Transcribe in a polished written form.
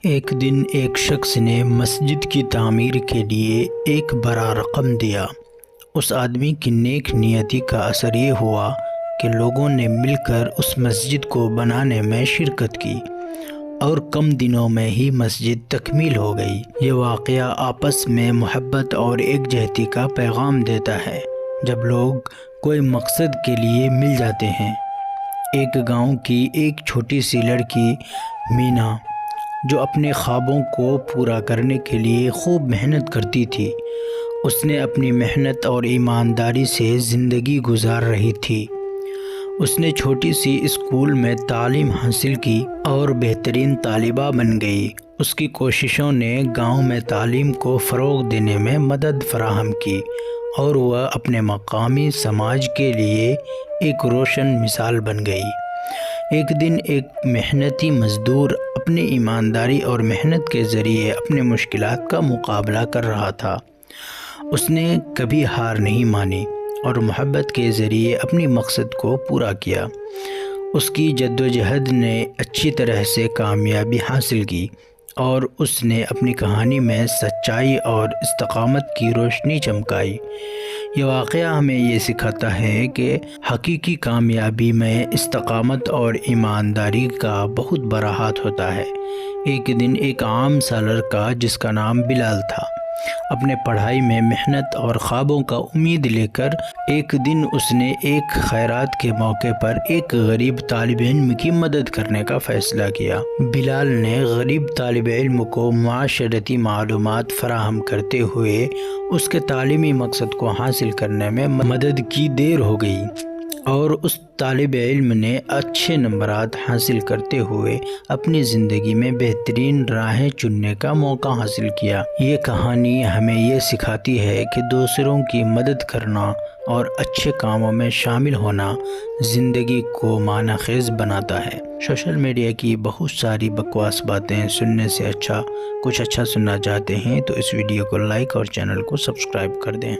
ایک دن ایک شخص نے مسجد کی تعمیر کے لیے ایک بڑا رقم دیا۔ اس آدمی کی نیک نیتی کا اثر یہ ہوا کہ لوگوں نے مل کر اس مسجد کو بنانے میں شرکت کی اور کم دنوں میں ہی مسجد تکمیل ہو گئی۔ یہ واقعہ آپس میں محبت اور یکجہتی کا پیغام دیتا ہے۔ جب لوگ کوئی مقصد کے لیے مل جاتے ہیں۔ ایک گاؤں کی ایک چھوٹی سی لڑکی مینا، جو اپنے خوابوں کو پورا کرنے کے لیے خوب محنت کرتی تھی، اس نے اپنی محنت اور ایمانداری سے زندگی گزار رہی تھی۔ اس نے چھوٹی سی اسکول میں تعلیم حاصل کی اور بہترین طالبہ بن گئی۔ اس کی کوششوں نے گاؤں میں تعلیم کو فروغ دینے میں مدد فراہم کی اور وہ اپنے مقامی سماج کے لیے ایک روشن مثال بن گئی۔ ایک دن ایک محنتی مزدور اپنی ایمانداری اور محنت کے ذریعے اپنے مشکلات کا مقابلہ کر رہا تھا۔ اس نے کبھی ہار نہیں مانی اور محبت کے ذریعے اپنی مقصد کو پورا کیا۔ اس کی جدوجہد نے اچھی طرح سے کامیابی حاصل کی اور اس نے اپنی کہانی میں سچائی اور استقامت کی روشنی چمکائی۔ یہ واقعہ ہمیں یہ سکھاتا ہے کہ حقیقی کامیابی میں استقامت اور ایمانداری کا بہت بڑا ہاتھ ہوتا ہے۔ ایک دن ایک عام سا لڑکا جس کا نام بلال تھا، اپنے پڑھائی میں محنت اور خوابوں کا امید لے کر ایک دن اس نے ایک خیرات کے موقع پر ایک غریب طالب علم کی مدد کرنے کا فیصلہ کیا۔ بلال نے غریب طالب علم کو معاشرتی معلومات فراہم کرتے ہوئے اس کے تعلیمی مقصد کو حاصل کرنے میں مدد کی۔ دیر ہو گئی اور اس طالب علم نے اچھے نمبرات حاصل کرتے ہوئے اپنی زندگی میں بہترین راہیں چننے کا موقع حاصل کیا۔ یہ کہانی ہمیں یہ سکھاتی ہے کہ دوسروں کی مدد کرنا اور اچھے کاموں میں شامل ہونا زندگی کو معنی خیز بناتا ہے۔ سوشل میڈیا کی بہت ساری بکواس باتیں سننے سے کچھ اچھا سننا چاہتے ہیں تو اس ویڈیو کو لائک اور چینل کو سبسکرائب کر دیں۔